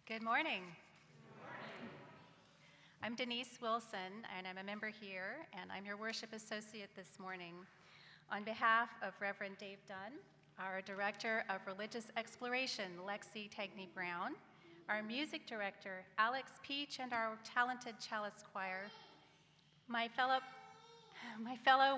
Good morning. I'm Denise Wilson, and I'm a member here, and I'm your worship associate this morning. On behalf of Reverend Dave Dunn, our Director of Religious Exploration, Lexi Tagney Brown, our Music Director, Alex Peach, and our talented Chalice Choir, my fellow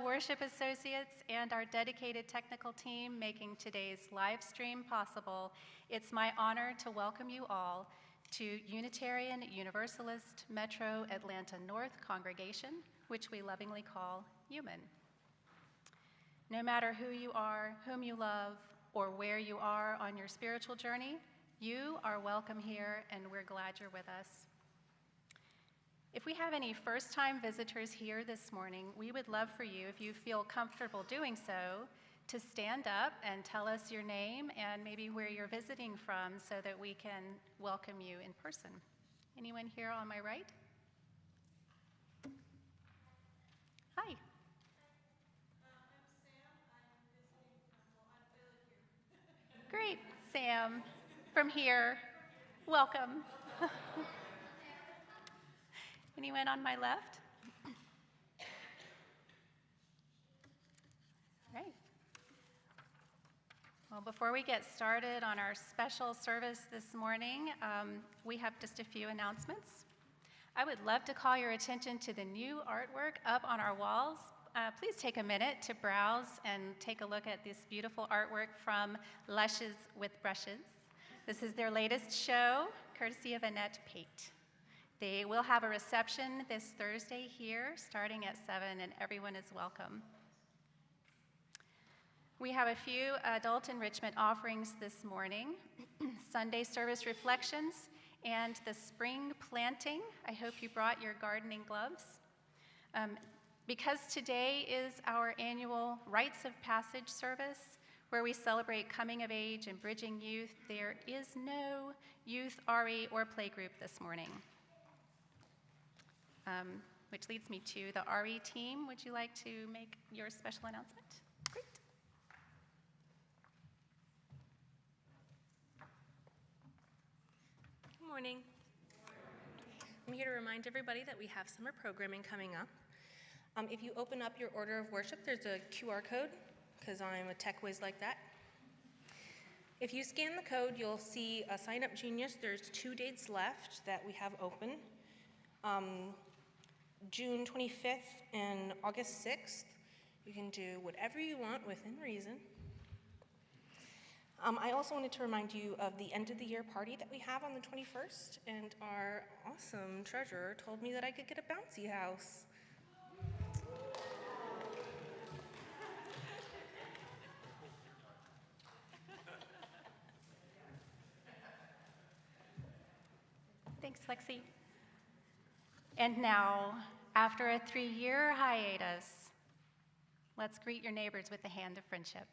worship associates, and our dedicated technical team making today's live stream possible, it's my honor to welcome you all to Unitarian Universalist Metro Atlanta North Congregation, which we lovingly call UUMAN. No matter who you are, whom you love, or where you are on your spiritual journey, you are welcome here, and we're glad you're with us. If we have any first-time visitors here this morning, we would love for you, if you feel comfortable doing so, to stand up and tell us your name and maybe where you're visiting from so that we can welcome you in person. Anyone here on my right? Hi. I'm Sam. I'm visiting from, I live here. Great, Sam, from here. Welcome. Anyone on my left? Right. Well, before we get started on our special service this morning, we have just a few announcements. I would love to call your attention to the new artwork up on our walls. Please take a minute to browse and take a look at this beautiful artwork from Lushes with Brushes. This is their latest show, courtesy of Annette Pate. They will have a reception this Thursday here, starting at 7, and everyone is welcome. We have a few adult enrichment offerings this morning, Sunday service reflections, and the spring planting. I hope you brought your gardening gloves. Because today is our annual Rites of Passage service, where we celebrate coming of age and bridging youth, there is no youth RE or playgroup this morning. Which leads me to the RE team. Would you like to make your special announcement? Great. Good morning. I'm here to remind everybody that we have summer programming coming up. If you open up your order of worship, there's a QR code, because I'm a tech whiz like that. If you scan the code, you'll see a Sign Up Genius. There's 2 dates left that we have open. June 25th and August 6th. You can do whatever you want within reason. I also wanted to remind you of the end of the year party that we have on the 21st, and our awesome treasurer told me that I could get a bouncy house. Thanks, Lexi. And now, after a 3-year hiatus, let's greet your neighbors with the hand of friendship.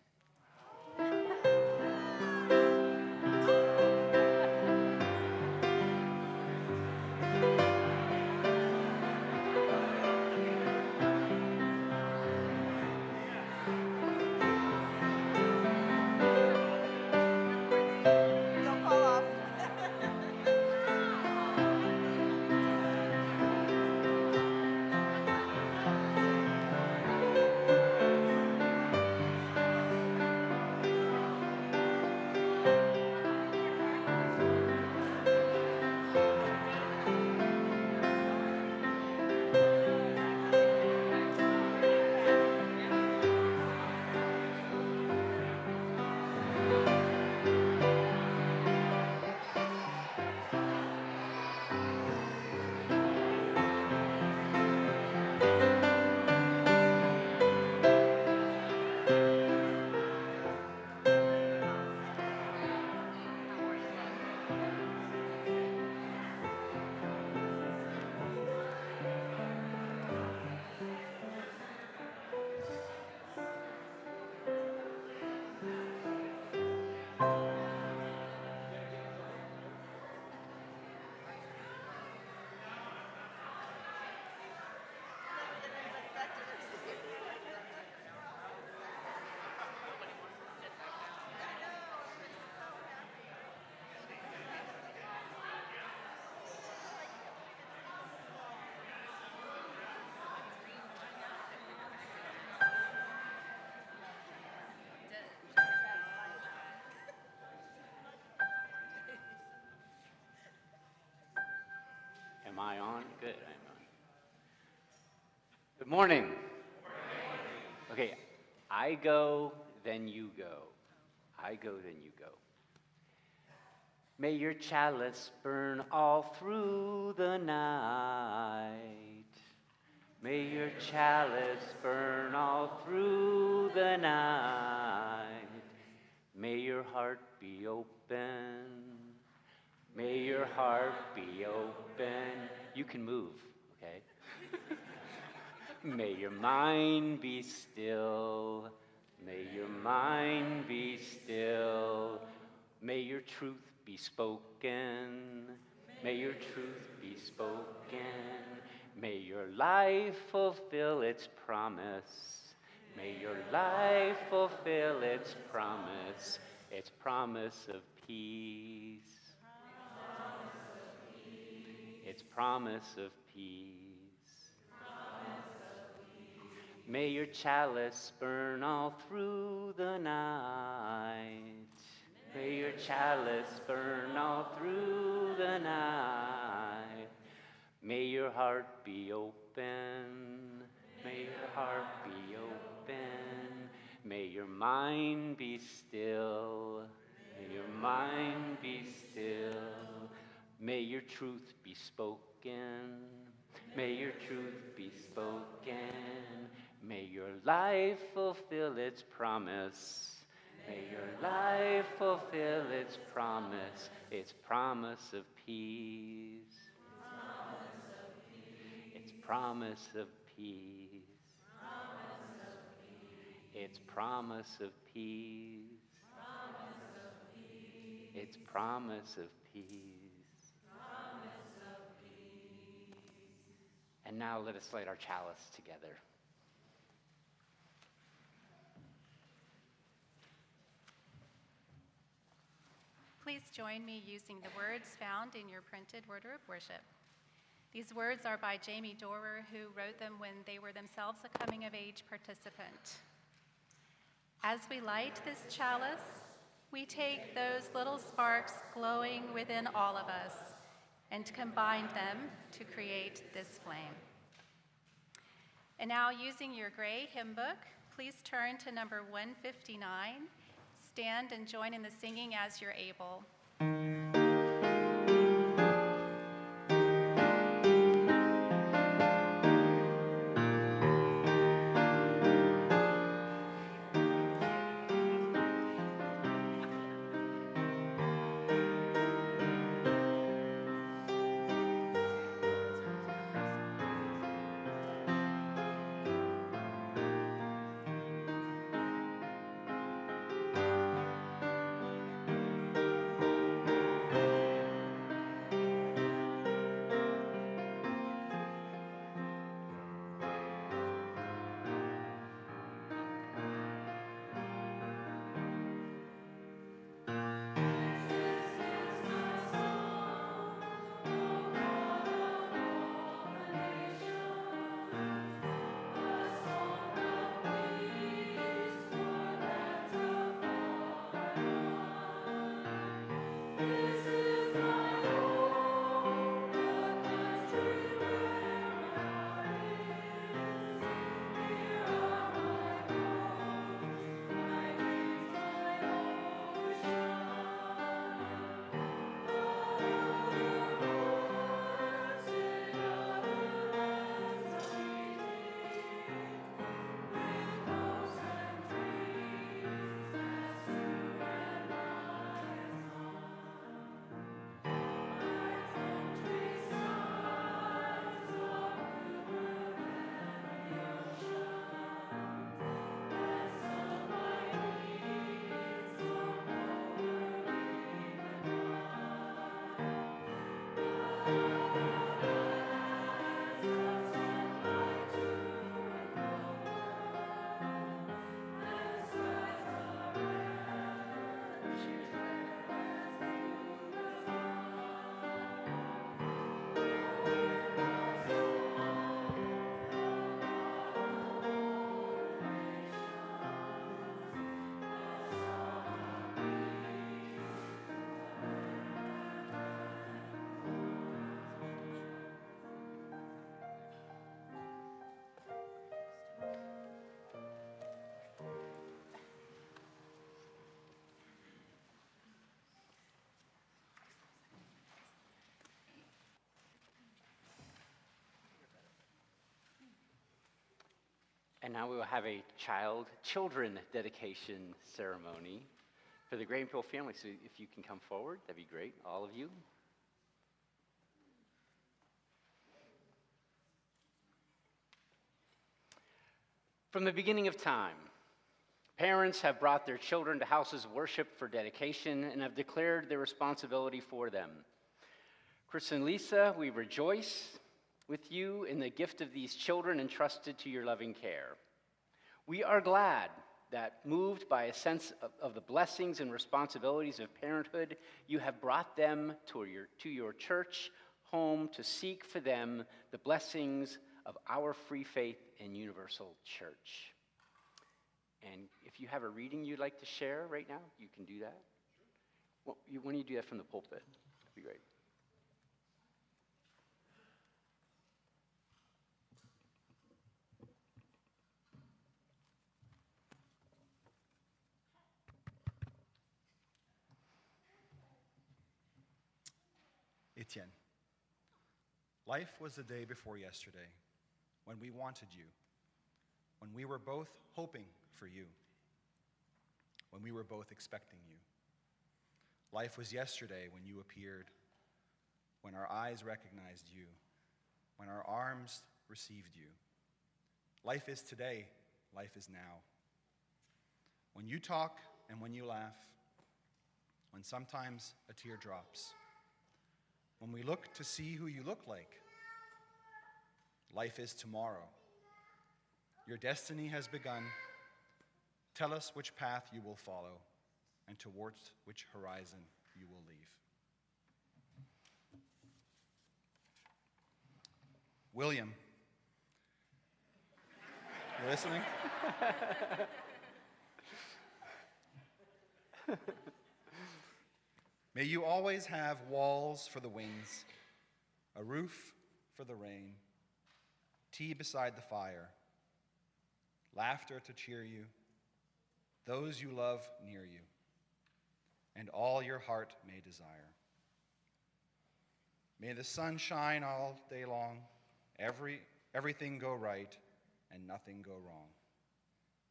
Am I on? Good, I'm on. Good morning. Okay, I go, then you go. I go, then you go. May your chalice burn all through the night. May your chalice burn all through the night. May your heart be open. May your heart be open. You can move, okay? May your mind be still. May your mind be still. May your truth be spoken. May your truth be spoken. May your life fulfill its promise. May your life fulfill its promise of peace. Its promise of peace. May your chalice burn all through the night. May your chalice burn all through the night. May your heart be open. May your heart be open. May your mind be still. May your mind be still. May your truth be spoken. May your truth be spoken. May your life fulfill its promise. May your life fulfill its promise of peace. Its promise of peace. Its promise of peace. Its promise of peace. And now let us light our chalice together. Please join me using the words found in your printed order of worship. These words are by Jamie Dorer, who wrote them when they were themselves a coming-of-age participant. As we light this chalice, we take those little sparks glowing within all of us and combine them to create this flame. And now, using your gray hymn book, please turn to number 159. Stand and join in the singing as you're able. And now we will have a children dedication ceremony for the Graypill family. So if you can come forward, that'd be great, all of you. From the beginning of time, parents have brought their children to houses of worship for dedication and have declared their responsibility for them. Chris and Lisa, we rejoice with you in the gift of these children entrusted to your loving care. We are glad that, moved by a sense of the blessings and responsibilities of parenthood, you have brought them to your church home to seek for them the blessings of our free faith and universal church. And if you have a reading you'd like to share right now, you can do that. Well, when you do that from the pulpit, that'd be great. Etienne, life was the day before yesterday when we wanted you, when we were both hoping for you, when we were both expecting you. Life was yesterday when you appeared, when our eyes recognized you, when our arms received you. Life is today, life is now. When you talk and when you laugh, when sometimes a tear drops, when we look to see who you look like, life is tomorrow. Your destiny has begun. Tell us which path you will follow and towards which horizon you will leave. William, you listening? May you always have walls for the winds, a roof for the rain, tea beside the fire, laughter to cheer you, those you love near you, and all your heart may desire. May the sun shine all day long, everything go right, and nothing go wrong.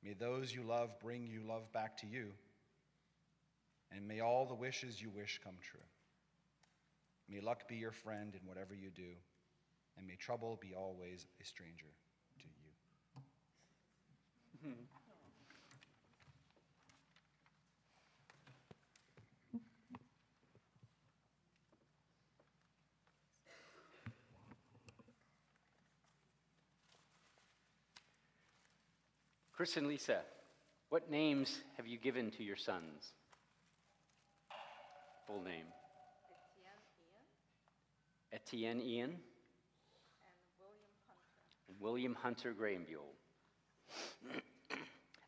May those you love bring you love back to you, and may all the wishes you wish come true. May luck be your friend in whatever you do, and may trouble be always a stranger to you. Chris and Lisa, what names have you given to your sons? Full name. Etienne Ian. And William Hunter Graham-Buell.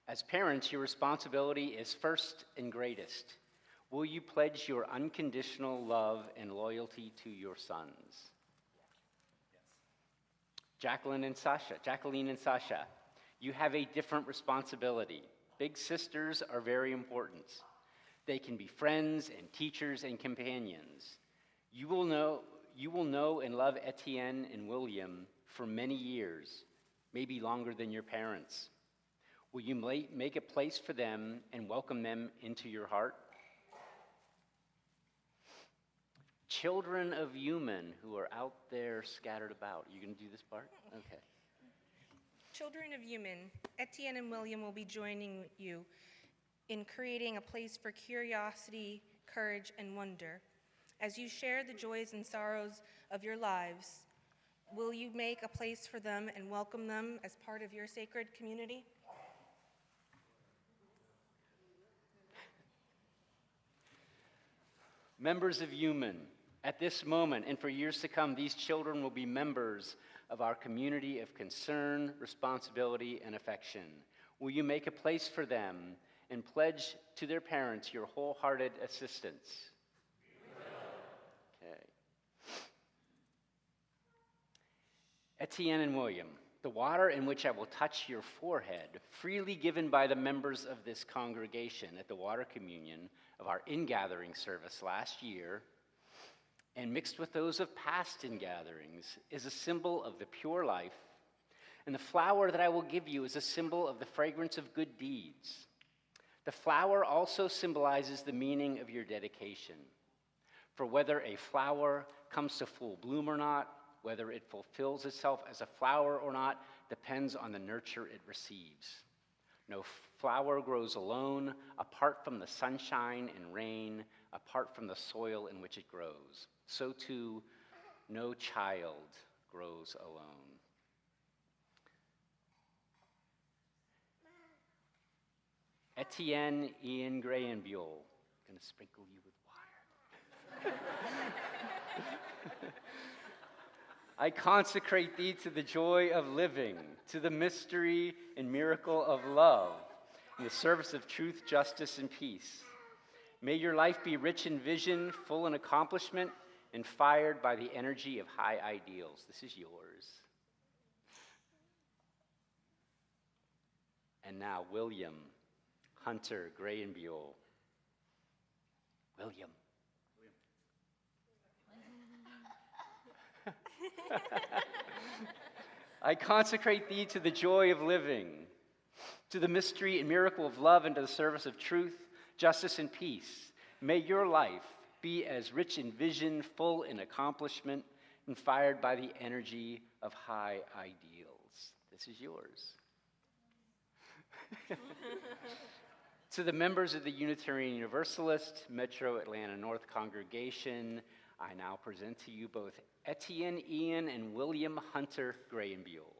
As parents, your responsibility is first and greatest. Will you pledge your unconditional love and loyalty to your sons? Yes. Jacqueline and Sasha, you have a different responsibility. Big sisters are very important. They can be friends and teachers and companions. You will know and love Etienne and William for many years, maybe longer than your parents. Will you make a place for them and welcome them into your heart? Children of UUMAN who are out there scattered about. You going to do this part? Okay. Children of UUMAN, Etienne and William will be joining you in creating a place for curiosity, courage, and wonder. As you share the joys and sorrows of your lives, will you make a place for them and welcome them as part of your sacred community? Members of UUMAN, at this moment and for years to come, these children will be members of our community of concern, responsibility, and affection. Will you make a place for them and pledge to their parents your wholehearted assistance? Okay. Etienne and William, the water in which I will touch your forehead, freely given by the members of this congregation at the water communion of our ingathering service last year, and mixed with those of past ingatherings, is a symbol of the pure life, and the flower that I will give you is a symbol of the fragrance of good deeds. The flower also symbolizes the meaning of your dedication. For whether a flower comes to full bloom or not, whether it fulfills itself as a flower or not, depends on the nurture it receives. No flower grows alone, apart from the sunshine and rain, apart from the soil in which it grows. So too, no child grows alone. Etienne Ian Graham-Buell, I'm going to sprinkle you with water. I consecrate thee to the joy of living, to the mystery and miracle of love, in the service of truth, justice, and peace. May your life be rich in vision, full in accomplishment, and fired by the energy of high ideals. This is yours. And now, William Hunter Graham-Buell. William. I consecrate thee to the joy of living, to the mystery and miracle of love, and to the service of truth, justice, and peace. May your life be as rich in vision, full in accomplishment, and fired by the energy of high ideals. This is yours. To the members of the Unitarian Universalist, Metro Atlanta North congregation, I now present to you both Etienne Ian and William Hunter Graham-Buell.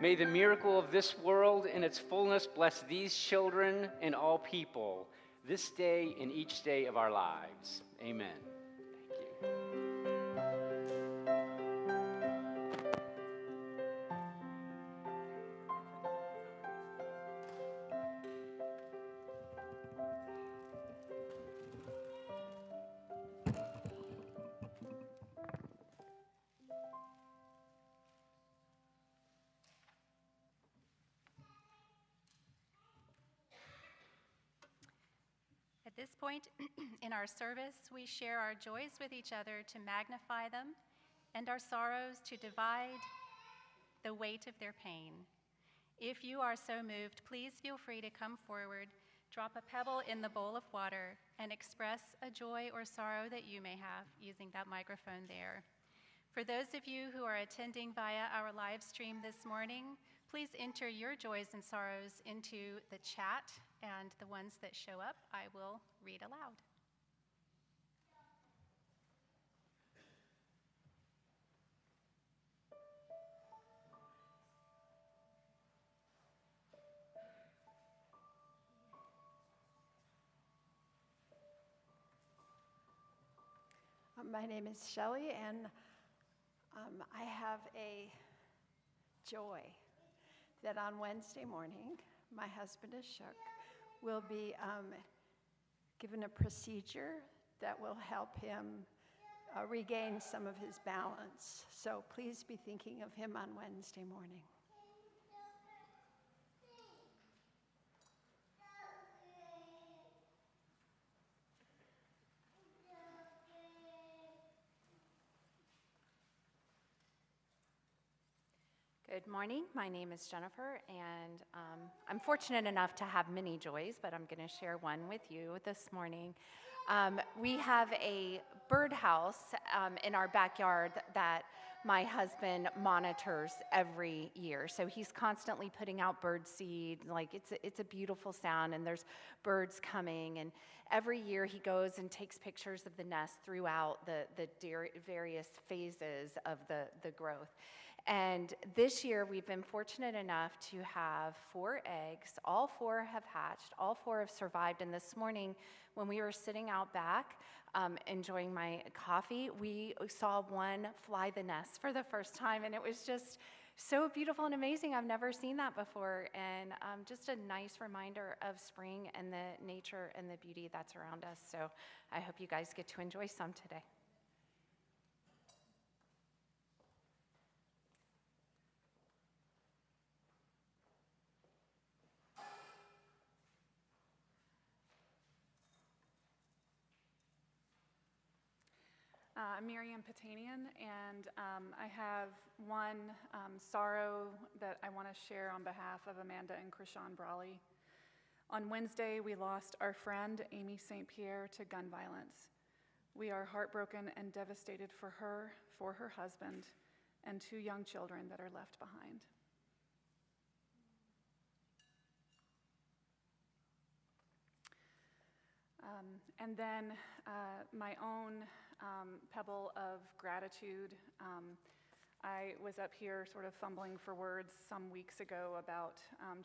May the miracle of this world in its fullness bless these children and all people this day and each day of our lives. Amen. Thank you. At this point in our service, we share our joys with each other to magnify them and our sorrows to divide the weight of their pain. If you are so moved, please feel free to come forward, drop a pebble in the bowl of water, and express a joy or sorrow that you may have using that microphone there. For those of you who are attending via our live stream this morning, please enter your joys and sorrows into the chat, and the ones that show up, I will read aloud. My name is Shelley, and I have a joy that on Wednesday morning, my husband is shook, will be given a procedure that will help him regain some of his balance. So please be thinking of him on Wednesday morning. Good morning. My name is Jennifer, and I'm fortunate enough to have many joys, but I'm going to share one with you this morning. We have a birdhouse in our backyard that my husband monitors every year. So he's constantly putting out bird seed. Like it's a beautiful sound, and there's birds coming. And every year he goes and takes pictures of the nest throughout the various phases of the growth. And this year, we've been fortunate enough to have 4 eggs. All 4 have hatched. All 4 have survived. And this morning, when we were sitting out back, enjoying my coffee, we saw one fly the nest for the first time. And it was just so beautiful and amazing. I've never seen that before. And just a nice reminder of spring and the nature and the beauty that's around us. So I hope you guys get to enjoy some today. I'm Miriam Patanian, and I have one sorrow that I want to share on behalf of Amanda and Krishan Brawley. On Wednesday, we lost our friend, Amy St. Pierre, to gun violence. We are heartbroken and devastated for her, for her husband, and 2 young children that are left behind. And then my own pebble of gratitude. I was up here sort of fumbling for words some weeks ago about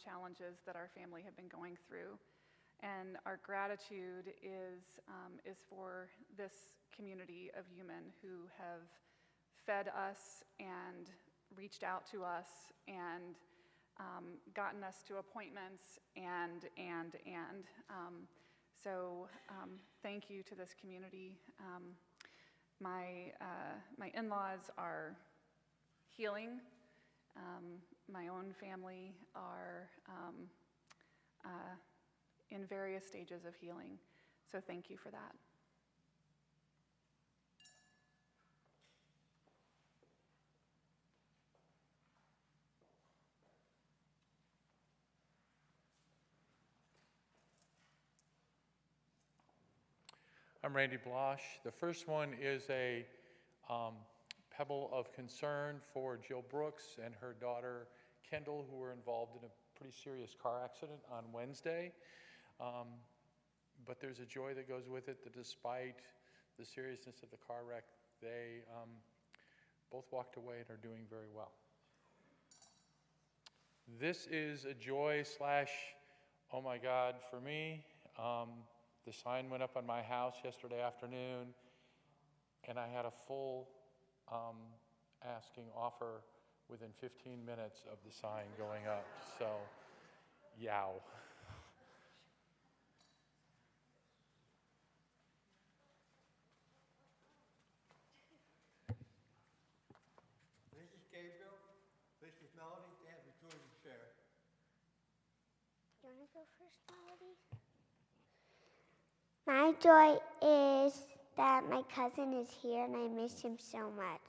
challenges that our family have been going through. And our gratitude is for this community of UUMAN who have fed us and reached out to us and gotten us to appointments and. So thank you to this community. My in-laws are healing. My own family are in various stages of healing. So thank you for that. I'm Randy Blosh. The first one is a pebble of concern for Jill Brooks and her daughter Kendall, who were involved in a pretty serious car accident on Wednesday. But there's a joy that goes with it that despite the seriousness of the car wreck, they both walked away and are doing very well. This is a joy / oh my God for me. The sign went up on my house yesterday afternoon, and I had a full asking offer within 15 minutes of the sign going up. So, yow. This is Gabriel. This is Melody. They have a joy to share. You want to go first, Melody? My joy is that my cousin is here and I miss him so much.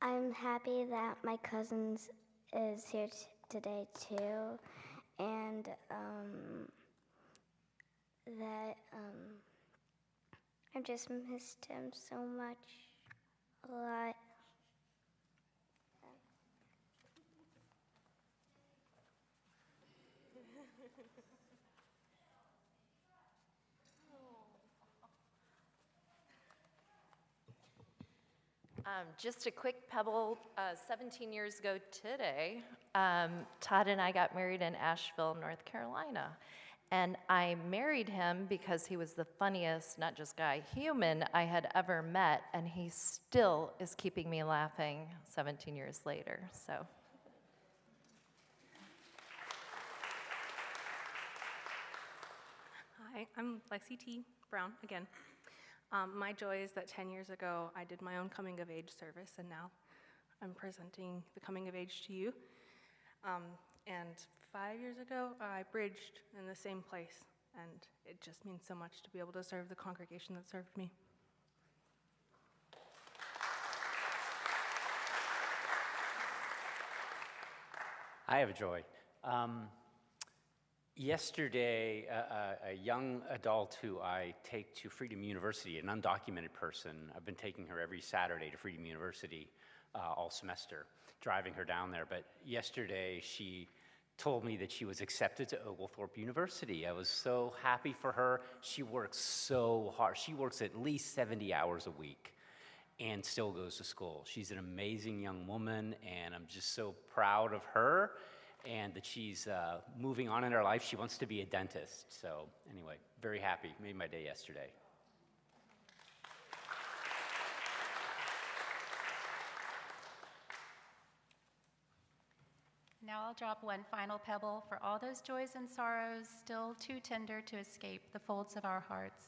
I'm happy that my cousin is here today too, and that I've just missed him so much, a lot. Just a quick pebble, 17 years ago today, Todd and I got married in Asheville, North Carolina. And I married him because he was the funniest, not just guy, human I had ever met, and he still is keeping me laughing 17 years later, so. Hi, I'm Lexi T. Brown again. My joy is that 10 years ago I did my own coming of age service, and now I'm presenting the coming of age to you. And 5 years ago I bridged in the same place, and it just means so much to be able to serve the congregation that served me. I have a joy. Yesterday, a young adult who I take to Freedom University, an undocumented person, I've been taking her every Saturday to Freedom University all semester, driving her down there. But yesterday, she told me that she was accepted to Oglethorpe University. I was so happy for her. She works so hard. She works at least 70 hours a week and still goes to school. She's an amazing young woman, and I'm just so proud of her and that she's moving on in her life. She wants to be a dentist. So anyway, very happy. Made my day yesterday. Now I'll drop one final pebble for all those joys and sorrows still too tender to escape the folds of our hearts.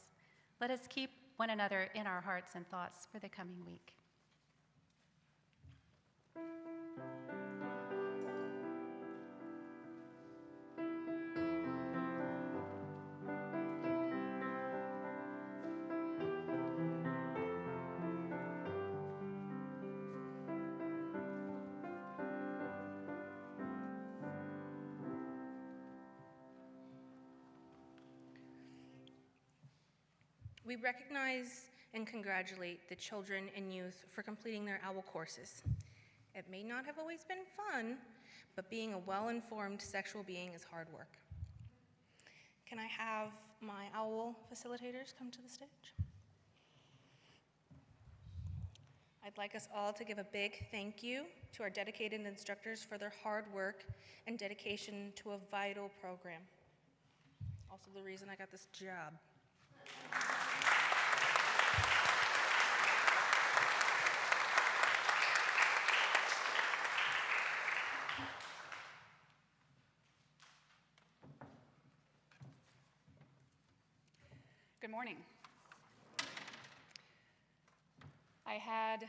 Let us keep one another in our hearts and thoughts for the coming week. We recognize and congratulate the children and youth for completing their OWL courses. It may not have always been fun, but being a well-informed sexual being is hard work. Can I have my OWL facilitators come to the stage? I'd like us all to give a big thank you to our dedicated instructors for their hard work and dedication to a vital program. Also the reason I got this job. Good morning. I had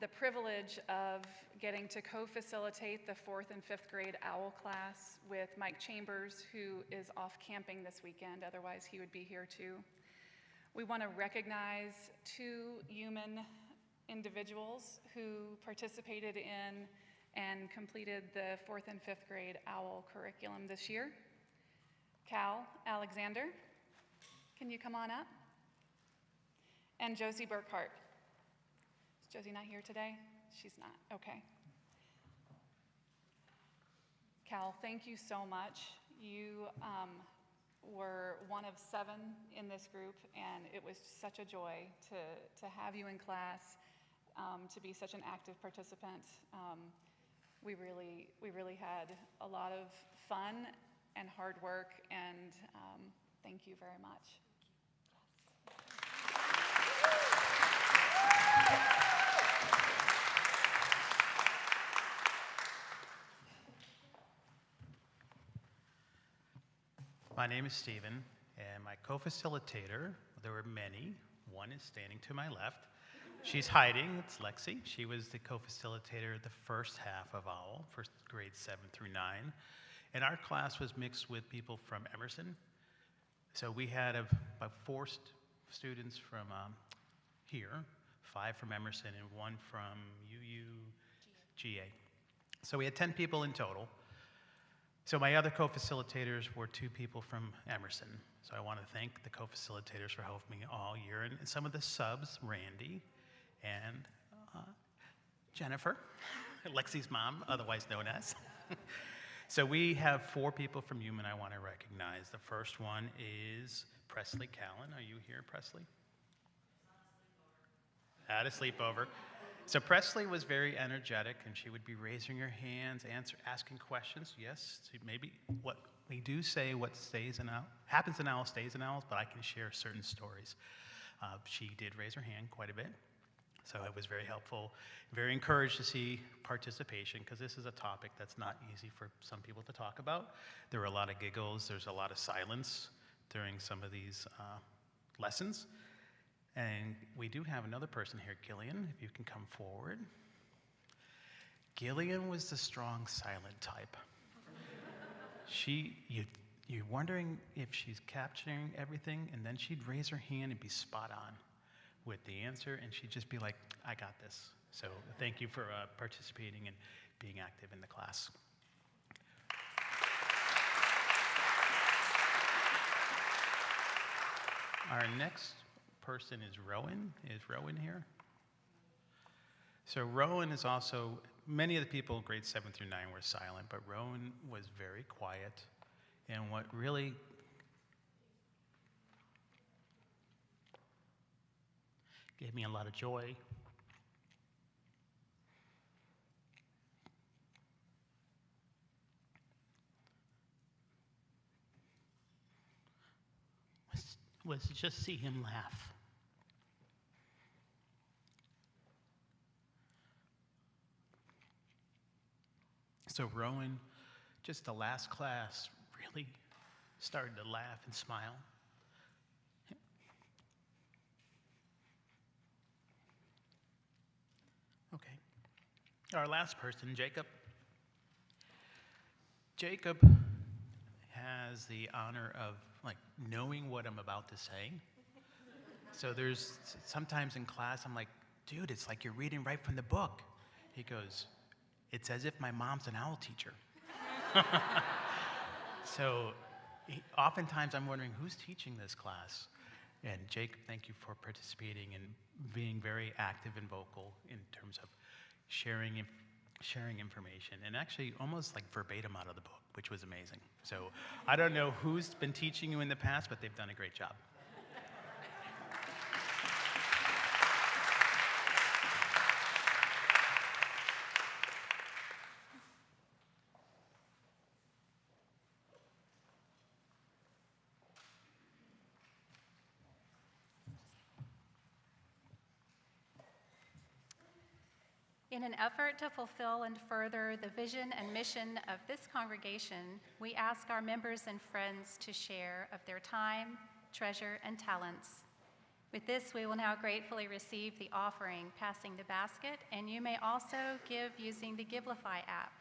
the privilege of getting to co-facilitate the 4th and 5th grade OWL class with Mike Chambers, who is off camping this weekend. Otherwise, he would be here too. We want to recognize 2 UUMAN individuals who participated in and completed the 4th and 5th grade OWL curriculum this year. Cal Alexander, can you come on up? And Josie Burkhart. Is Josie not here today? She's not, okay. Cal, thank you so much. You were one of 7 in this group, and it was such a joy to have you in class, to be such an active participant. We really had a lot of fun and hard work, and thank you very much. My name is Stephen, and my co-facilitator, there were many, one is standing to my left, She's hiding. It's Lexi. She was the co-facilitator the first half of OWL, for grades 7 through 9. And our class was mixed with people from Emerson. So we had about 4 students from here, 5 from Emerson, and 1 from UUGA. So we had 10 people in total. So my other co-facilitators were 2 people from Emerson. So I want to thank the co-facilitators for helping me all year. And some of the subs, Randy and Jennifer, Lexi's mom, otherwise known as. So we have 4 people from UUMAN I want to recognize. The first one is Presley Callan. Are you here, Presley? Had a sleepover. So Presley was very energetic, and she would be raising her hands, asking questions. Yes, maybe what we do say, what stays in OWL, happens in OWL stays in OWL, but I can share certain stories. She did raise her hand quite a bit, so it was very helpful. Very encouraged to see participation, because this is a topic that's not easy for some people to talk about. There were a lot of giggles. There's a lot of silence during some of these lessons. And we do have another person here, Gillian, if you can come forward. Gillian was the strong, silent type. You're wondering if she's capturing everything, and then she'd raise her hand and be spot on with the answer, and she'd just be like, I got this. So thank you for participating and being active in the class. Our next person is Rowan. Is Rowan here? So Rowan is also, many of the people grades 7 through 9 were silent, but Rowan was very quiet. And what really gave me a lot of joy was to just see him laugh. So Rowan, just the last class, really started to laugh and smile. Okay. Our last person, Jacob. Jacob has the honor of knowing what I'm about to say. So there's sometimes in class I'm like, dude, it's like you're reading right from the book. He goes, it's as if my mom's an OWL teacher. So oftentimes I'm wondering who's teaching this class. And Jacob, thank you for participating and being very active and vocal in terms of sharing information, and actually almost like verbatim out of the book, which was amazing. So I don't know who's been teaching you in the past, but they've done a great job. In an effort to fulfill and further the vision and mission of this congregation, we ask our members and friends to share of their time, treasure, and talents. With this, we will now gratefully receive the offering, passing the basket, and you may also give using the Givelify app.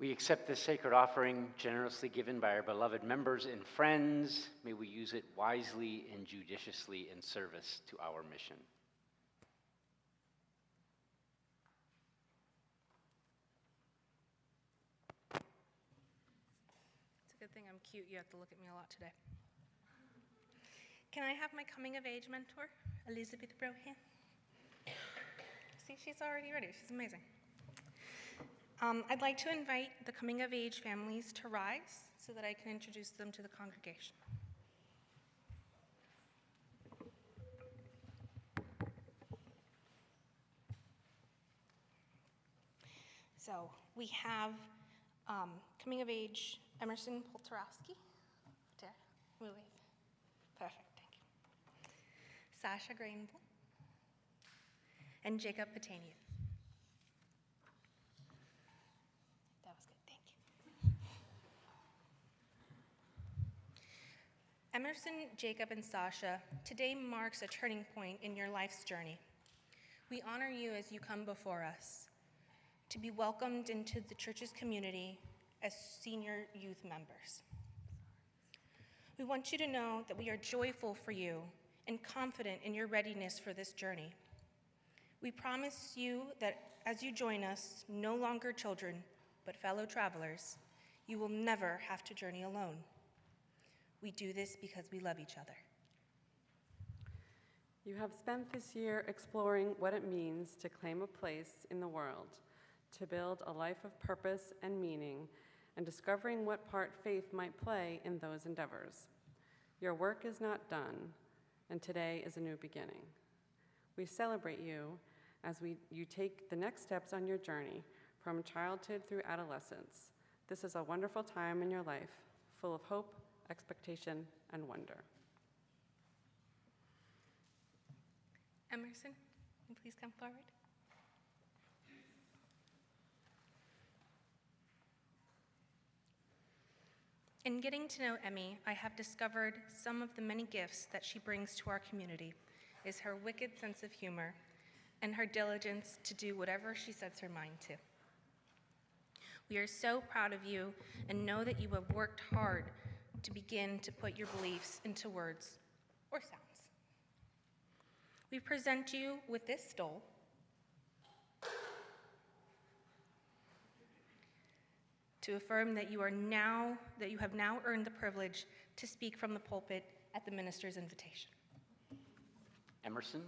We accept this sacred offering generously given by our beloved members and friends. May we use it wisely and judiciously in service to our mission. It's a good thing I'm cute. You have to look at me a lot today. Can I have my coming of age mentor, Elizabeth Brohan? See, she's already ready. She's amazing. I'd like to invite the coming of age families to rise so that I can introduce them to the congregation. So we have coming of age Emerson Poltorowski. There, we wave. Perfect, thank you. Sasha Grainville and Jacob Patanian. That was good, thank you. Emerson, Jacob, and Sasha, today marks a turning point in your life's journey. We honor you as you come before us to be welcomed into the church's community as senior youth members. We want you to know that we are joyful for you and confident in your readiness for this journey. We promise you that as you join us, no longer children, but fellow travelers, you will never have to journey alone. We do this because we love each other. You have spent this year exploring what it means to claim a place in the world, to build a life of purpose and meaning, and discovering what part faith might play in those endeavors. Your work is not done, and today is a new beginning. We celebrate you as you take the next steps on your journey from childhood through adolescence. This is a wonderful time in your life, full of hope, expectation, and wonder. Emerson, please come forward. In getting to know Emmy, I have discovered some of the many gifts that she brings to our community is her wicked sense of humor and her diligence to do whatever she sets her mind to. We are so proud of you and know that you have worked hard to begin to put your beliefs into words or sounds. We present you with this stole to affirm that you have now earned the privilege to speak from the pulpit at the minister's invitation. Emerson,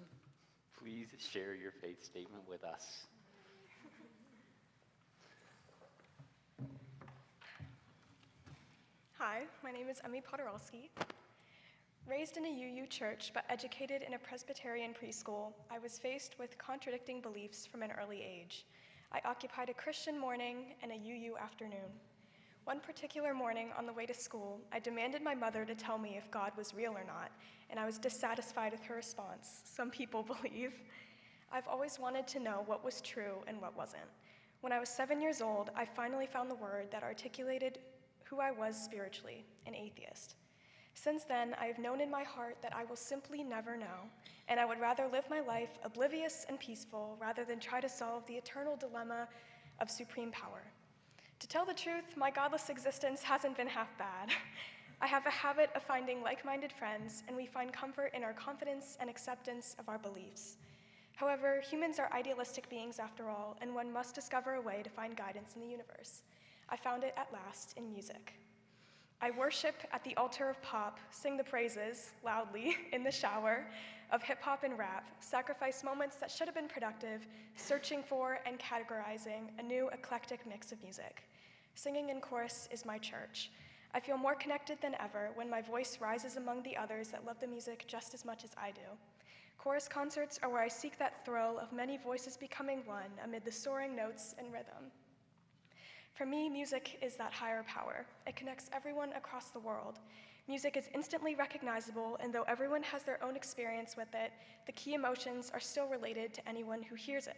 please share your faith statement with us. Hi, my name is Emmy Podorowski. Raised in a UU church but educated in a Presbyterian preschool, I was faced with contradicting beliefs from an early age. I occupied a Christian morning and a UU afternoon. One particular morning on the way to school, I demanded my mother to tell me if God was real or not, and I was dissatisfied with her response. Some people believe. I've always wanted to know what was true and what wasn't. When I was 7 years old, I finally found the word that articulated who I was spiritually, an atheist. Since then, I have known in my heart that I will simply never know, and I would rather live my life oblivious and peaceful rather than try to solve the eternal dilemma of supreme power. To tell the truth, my godless existence hasn't been half bad. I have a habit of finding like-minded friends, and we find comfort in our confidence and acceptance of our beliefs. However, humans are idealistic beings after all, and one must discover a way to find guidance in the universe. I found it at last in music. I worship at the altar of pop, sing the praises, loudly, in the shower, of hip-hop and rap, sacrifice moments that should have been productive, searching for and categorizing a new eclectic mix of music. Singing in chorus is my church. I feel more connected than ever when my voice rises among the others that love the music just as much as I do. Chorus concerts are where I seek that thrill of many voices becoming one amid the soaring notes and rhythm. For me, music is that higher power. It connects everyone across the world. Music is instantly recognizable, and though everyone has their own experience with it, the key emotions are still related to anyone who hears it.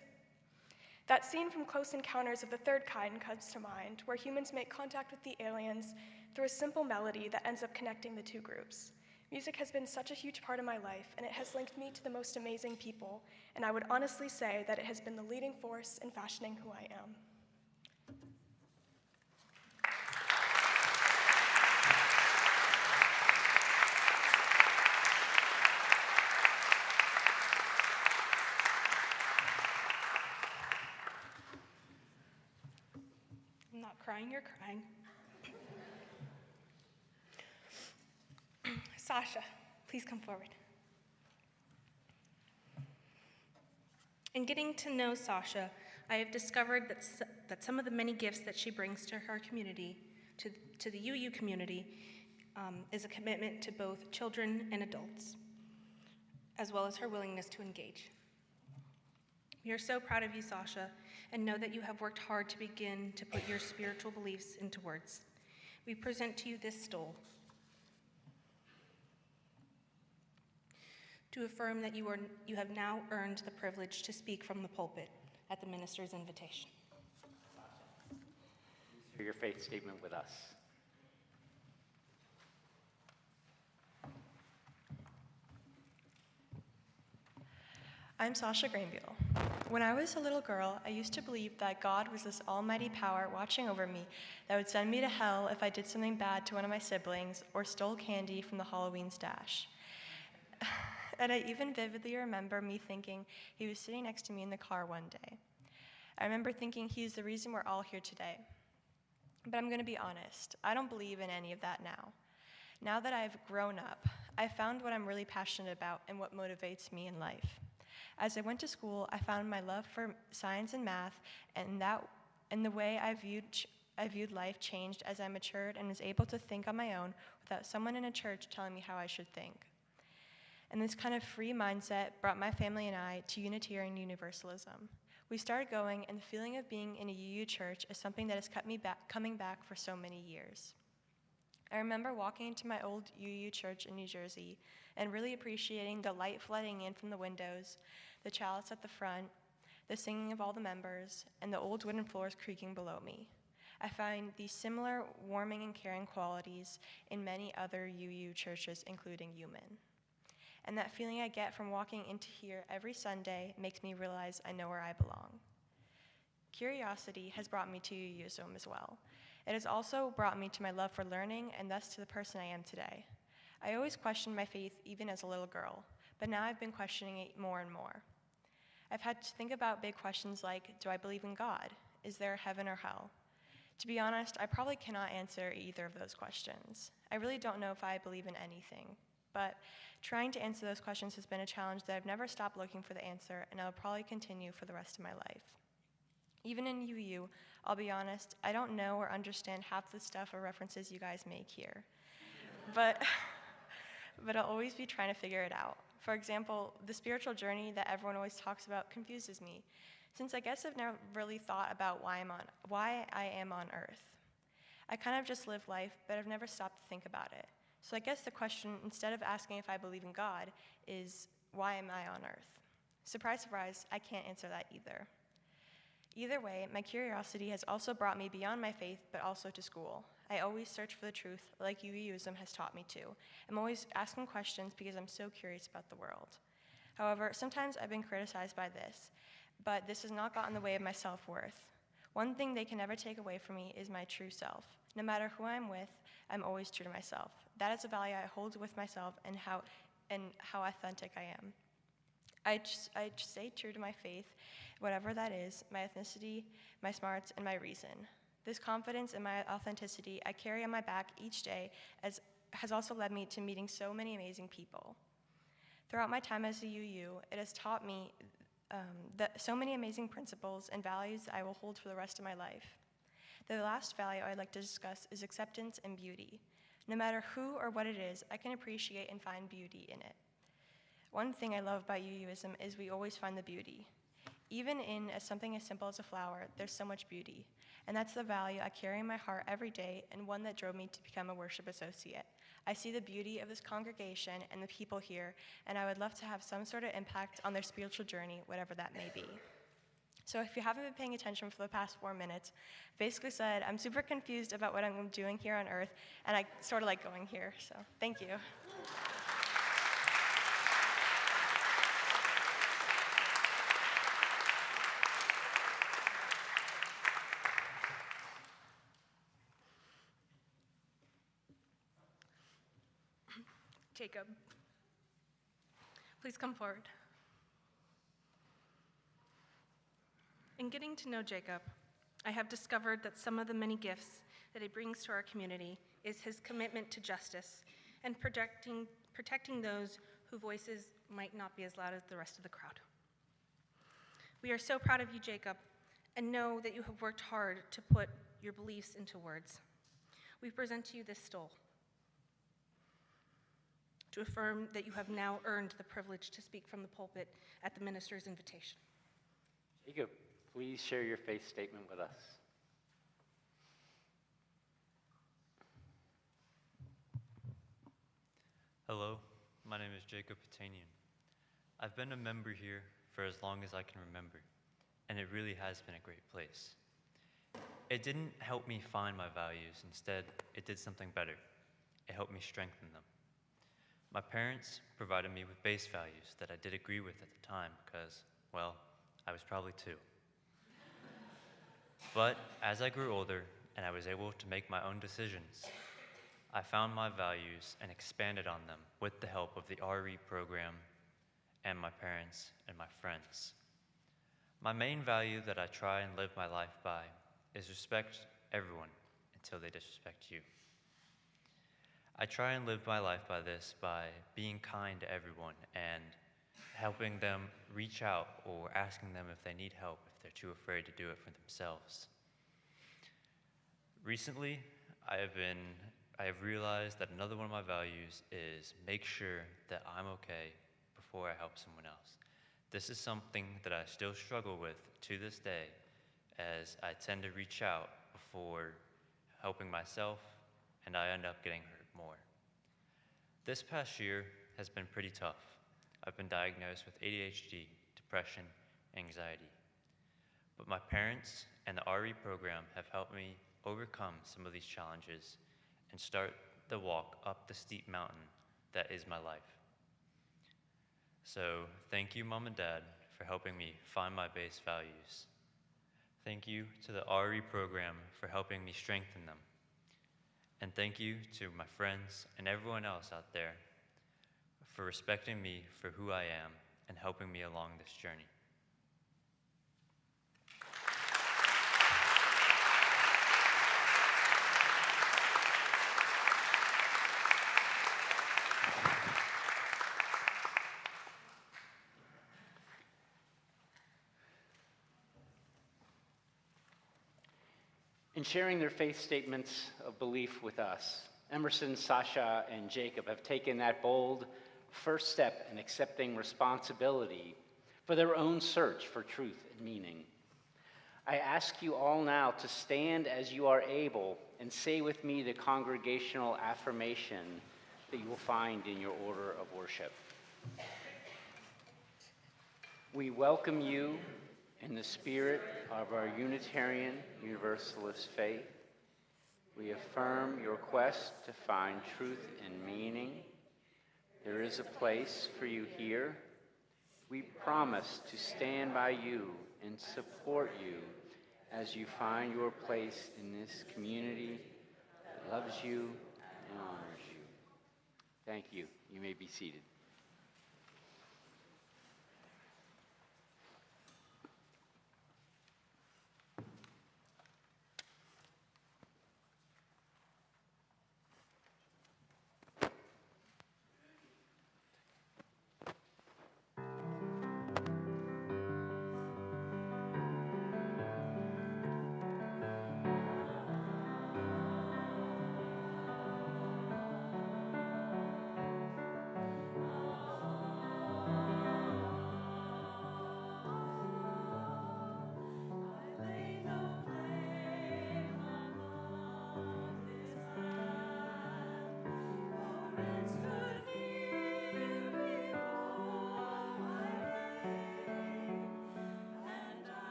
That scene from Close Encounters of the Third Kind comes to mind, where humans make contact with the aliens through a simple melody that ends up connecting the two groups. Music has been such a huge part of my life, and it has linked me to the most amazing people, and I would honestly say that it has been the leading force in fashioning who I am. crying, you're crying. Sasha, please come forward. In getting to know Sasha, I have discovered that some of the many gifts that she brings to her community, to the UU community, is a commitment to both children and adults, as well as her willingness to engage. We are so proud of you, Sasha, and know that you have worked hard to begin to put your spiritual beliefs into words. We present to you this stole to affirm that you have now earned the privilege to speak from the pulpit at the minister's invitation. Share your faith statement with us. I'm Sasha Grainbuell. When I was a little girl, I used to believe that God was this almighty power watching over me that would send me to hell if I did something bad to one of my siblings or stole candy from the Halloween stash. And I even vividly remember me thinking he was sitting next to me in the car one day. I remember thinking he's the reason we're all here today. But I'm going to be honest, I don't believe in any of that now. Now that I've grown up, I found what I'm really passionate about and what motivates me in life. As I went to school, I found my love for science and math, and the way I viewed life changed as I matured and was able to think on my own without someone in a church telling me how I should think. And this kind of free mindset brought my family and I to Unitarian Universalism. We started going, and the feeling of being in a UU church is something that has kept me coming back for so many years. I remember walking into my old UU church in New Jersey and really appreciating the light flooding in from the windows, the chalice at the front, the singing of all the members, and the old wooden floors creaking below me. I find these similar warming and caring qualities in many other UU churches, including UUMAN. And that feeling I get from walking into here every Sunday makes me realize I know where I belong. Curiosity has brought me to UUism as well. It has also brought me to my love for learning and thus to the person I am today. I always questioned my faith even as a little girl, but now I've been questioning it more and more. I've had to think about big questions like, do I believe in God? Is there a heaven or hell? To be honest, I probably cannot answer either of those questions. I really don't know if I believe in anything, but trying to answer those questions has been a challenge that I've never stopped looking for the answer, and I'll probably continue for the rest of my life. Even in UU, I'll be honest, I don't know or understand half the stuff or references you guys make here. But I'll always be trying to figure it out. For example, the spiritual journey that everyone always talks about confuses me, since I guess I've never really thought about why I am on Earth. I kind of just live life, but I've never stopped to think about it. So I guess the question, instead of asking if I believe in God, is why am I on Earth? Surprise, surprise, I can't answer that either. Either way, my curiosity has also brought me beyond my faith, but also to school. I always search for the truth, like UUism has taught me to. I'm always asking questions because I'm so curious about the world. However, sometimes I've been criticized by this, but this has not gotten in the way of my self-worth. One thing they can never take away from me is my true self. No matter who I'm with, I'm always true to myself. That is a value I hold with myself and how authentic I am. I stay true to my faith, whatever that is, my ethnicity, my smarts, and my reason. This confidence in my authenticity I carry on my back each day has also led me to meeting so many amazing people. Throughout my time as a UU, it has taught me so many amazing principles and values that I will hold for the rest of my life. The last value I'd like to discuss is acceptance and beauty. No matter who or what it is, I can appreciate and find beauty in it. One thing I love about UUism is we always find the beauty. Even in something as simple as a flower, there's so much beauty. And that's the value I carry in my heart every day, and one that drove me to become a worship associate. I see the beauty of this congregation and the people here, and I would love to have some sort of impact on their spiritual journey, whatever that may be. So if you haven't been paying attention for the past 4 minutes, basically said, I'm super confused about what I'm doing here on Earth, and I sort of like going here, so thank you. Jacob, please come forward. In getting to know Jacob, I have discovered that some of the many gifts that he brings to our community is his commitment to justice and protecting those whose voices might not be as loud as the rest of the crowd. We are so proud of you, Jacob, and know that you have worked hard to put your beliefs into words. We present to you this stole to affirm that you have now earned the privilege to speak from the pulpit at the minister's invitation. Jacob, please share your faith statement with us. Hello, my name is Jacob Patanian. I've been a member here for as long as I can remember, and it really has been a great place. It didn't help me find my values. Instead, it did something better. It helped me strengthen them. My parents provided me with base values that I did agree with at the time because, well, I was probably 2. But as I grew older and I was able to make my own decisions, I found my values and expanded on them with the help of the RE program and my parents and my friends. My main value that I try and live my life by is respect everyone until they disrespect you. I try and live my life by this by being kind to everyone and helping them reach out or asking them if they need help if they're too afraid to do it for themselves. Recently, I have realized that another one of my values is make sure that I'm okay before I help someone else. This is something that I still struggle with to this day, as I tend to reach out before helping myself, and I end up getting hurt more. This past year has been pretty tough. I've been diagnosed with ADHD, depression, anxiety. But my parents and the RE program have helped me overcome some of these challenges and start the walk up the steep mountain that is my life. So thank you, Mom and Dad, for helping me find my base values. Thank you to the RE program for helping me strengthen them. And thank you to my friends and everyone else out there for respecting me for who I am and helping me along this journey. In sharing their faith statements of belief with us, Emerson, Sasha, and Jacob have taken that bold first step in accepting responsibility for their own search for truth and meaning. I ask you all now to stand as you are able and say with me the congregational affirmation that you will find in your order of worship. We welcome you in the spirit of our Unitarian Universalist faith. We affirm your quest to find truth and meaning. There is a place for you here. We promise to stand by you and support you as you find your place in this community that loves you and honors you. Thank you. You may be seated.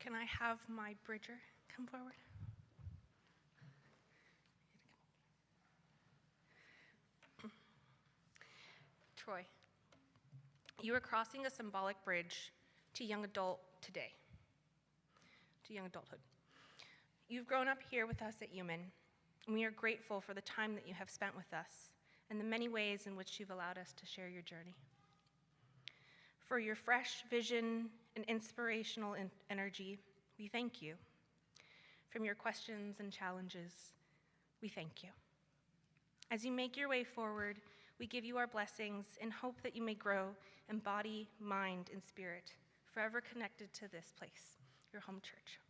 Can I have my bridger come forward? Troy, you are crossing a symbolic bridge to young adult today, to young adulthood. You've grown up here with us at UUMAN, and we are grateful for the time that you have spent with us and the many ways in which you've allowed us to share your journey. For your fresh vision and inspirational energy, we thank you. From your questions and challenges, we thank you. As you make your way forward, we give you our blessings and hope that you may grow in body, mind, and spirit, forever connected to this place, your home church.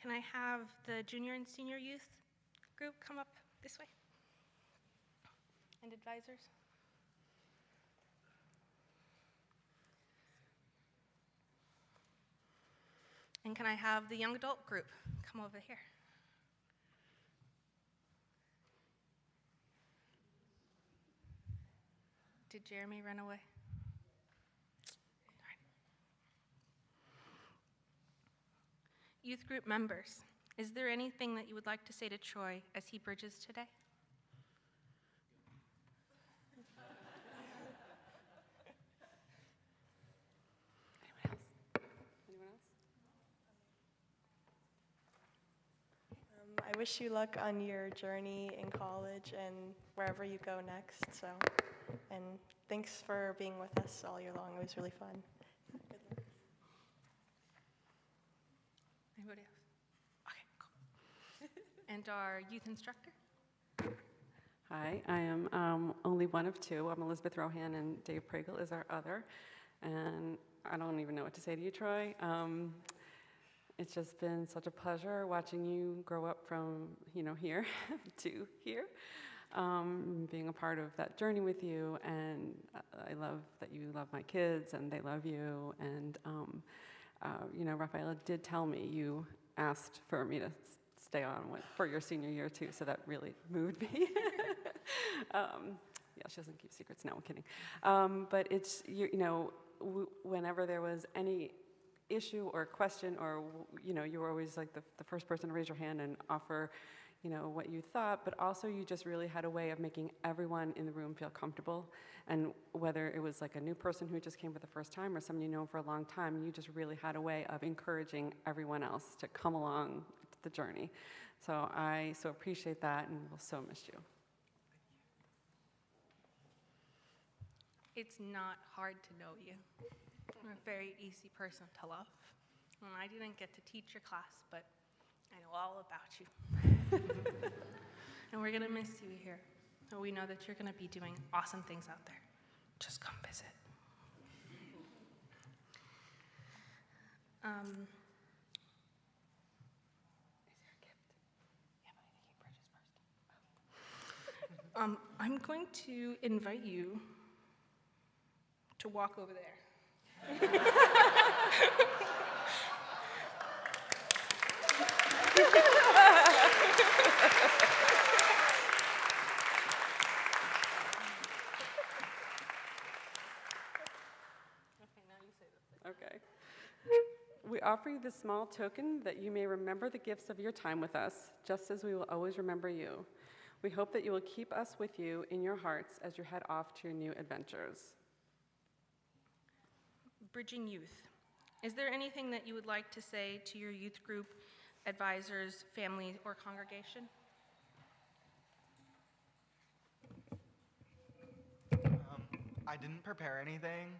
Can I have the junior and senior youth group come up this way? And advisors? And can I have the young adult group come over here? Did Jeremy run away? All right. Youth group members, is there anything that you would like to say to Troy as he bridges today? I wish you luck on your journey in college and wherever you go next. And thanks for being with us all year long. It was really fun. Good luck. Anybody else? Okay, cool. And our youth instructor? Hi, I am only one of two. I'm Elizabeth Rohan, and Dave Pregel is our other. And I don't even know what to say to you, Troy. It's just been such a pleasure watching you grow up from, here to here, being a part of that journey with you. And I love that you love my kids and they love you. And, Rafaela did tell me you asked for me to stay on for your senior year too, so that really moved me. Yeah, she doesn't keep secrets. No, I'm kidding. But it's, whenever there was any issue or question, or you were always like the first person to raise your hand and offer what you thought, but also you just really had a way of making everyone in the room feel comfortable. And whether it was like a new person who just came for the first time or someone you know for a long time, you just really had a way of encouraging everyone else to come along the journey. So I so appreciate that, and will so miss you. It's not hard to know you. You're a very easy person to love. And I didn't get to teach your class, but I know all about you. And we're gonna miss you here. And we know that you're gonna be doing awesome things out there. Just come visit. Is there a gift? Yeah, but I think he bridges first. I'm going to invite you to walk over there. Okay. We offer you this small token that you may remember the gifts of your time with us, just as we will always remember you. We hope that you will keep us with you in your hearts as you head off to your new adventures. Bridging youth. Is there anything that you would like to say to your youth group, advisors, family, or congregation? I didn't prepare anything,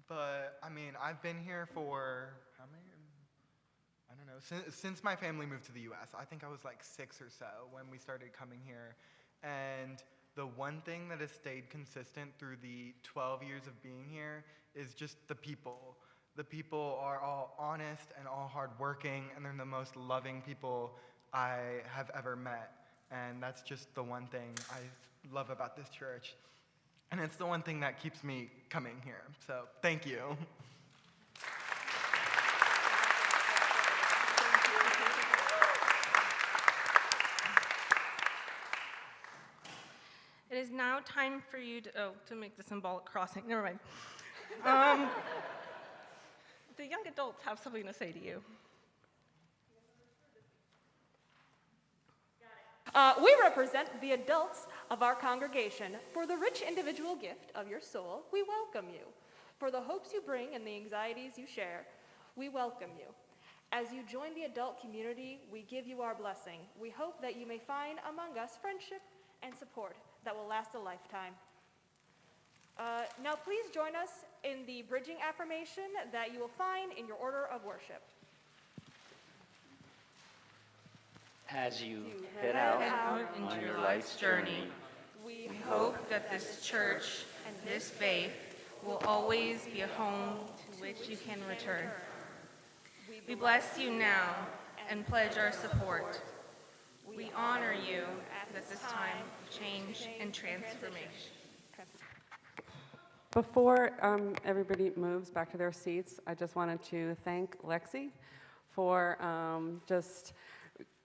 but I've been here for how many? I don't know, since my family moved to the US. I think I was like 6 or so when we started coming here. And the one thing that has stayed consistent through the 12 years of being here is just the people. The people are all honest and all hardworking, and they're the most loving people I have ever met. And that's just the one thing I love about this church. And it's the one thing that keeps me coming here. So thank you. It is now time for you to make the symbolic crossing. Never mind. The young adults have something to say to you. We represent the adults of our congregation. For the rich individual gift of your soul, we welcome you. For the hopes you bring and the anxieties you share, we welcome you. As you join the adult community, we give you our blessing. We hope that you may find among us friendship and support that will last a lifetime. Now please join us in the bridging affirmation that you will find in your order of worship. As you head out on your life's journey, we hope that this church and this faith will always be a home to which you can return. We bless you now and pledge our support. We honor you at this time of change and transformation. Before everybody moves back to their seats, I just wanted to thank Lexi for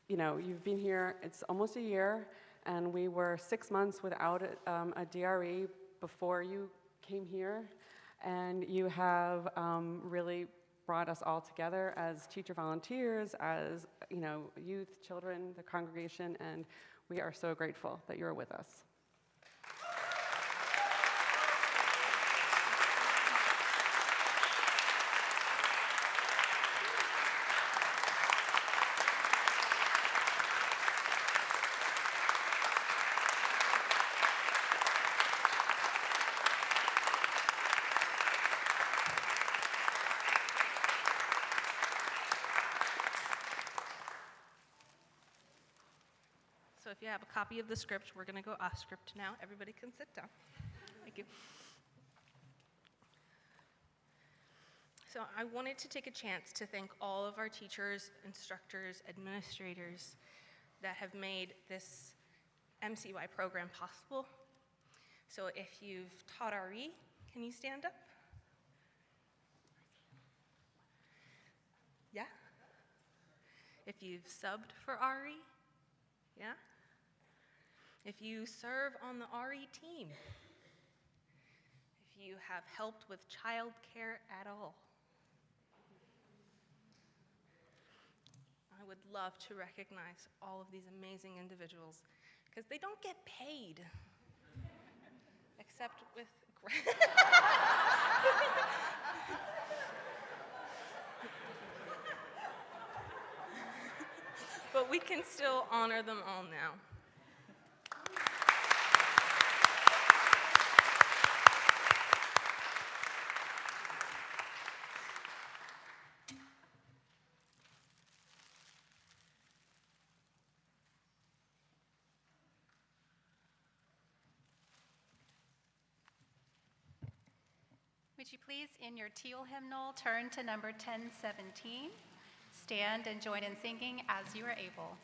you've been here, it's almost a year, and we were 6 months without a DRE before you came here, and you have really brought us all together as teacher volunteers, as youth, children, the congregation, and we are so grateful that you're with us. So if you have a copy of the script, we're going to go off script now. Everybody can sit down. Thank you. So I wanted to take a chance to thank all of our teachers, instructors, administrators that have made this MCY program possible. So if you've taught RE, can you stand up? Yeah? If you've subbed for RE? Yeah? If you serve on the RE team, if you have helped with child care at all, I would love to recognize all of these amazing individuals because they don't get paid, except with but we can still honor them all now. Would you please, in your teal hymnal, turn to number 1017. Stand and join in singing as you are able.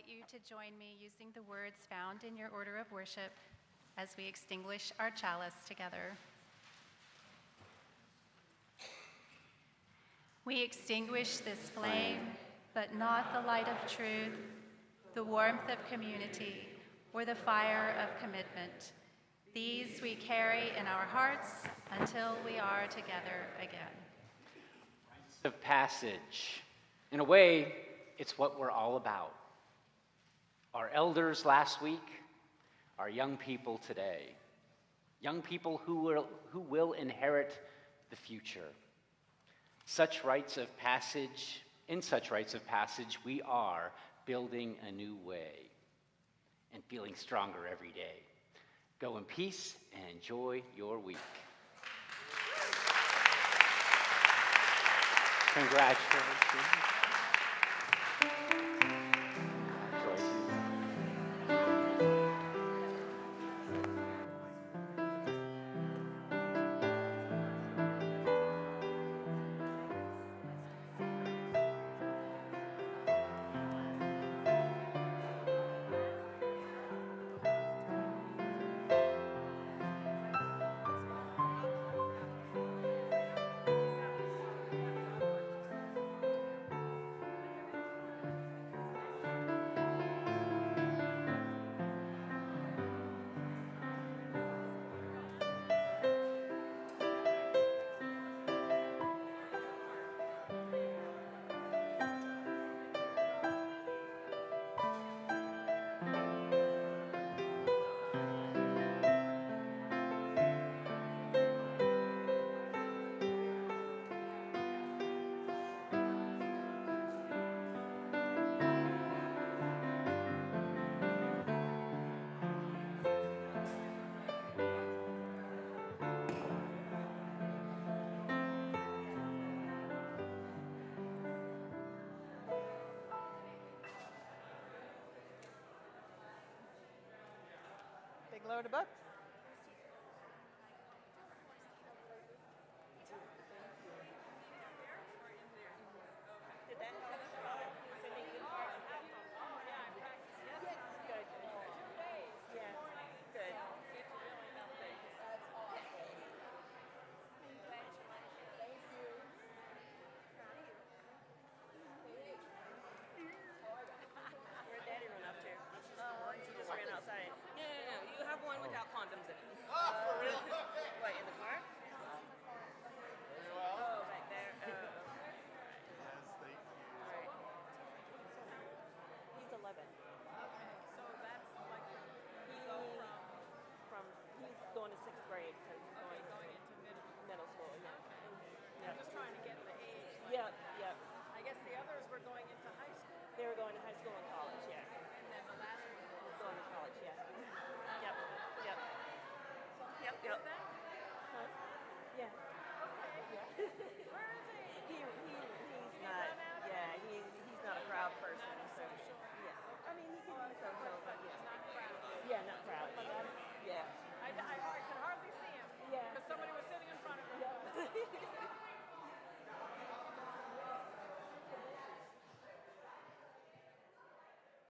invite you to join me using the words found in your order of worship as we extinguish our chalice together. We extinguish this flame, but not the light of truth, the warmth of community, or the fire of commitment. These we carry in our hearts until we are together again. Rites of Passage. In a way, it's what we're all about. Our elders last week, our young people today. Young people who will inherit the future. Such rites of passage, in such rites of passage, we are building a new way and feeling stronger every day. Go in peace and enjoy your week. Congratulations. Big load of books.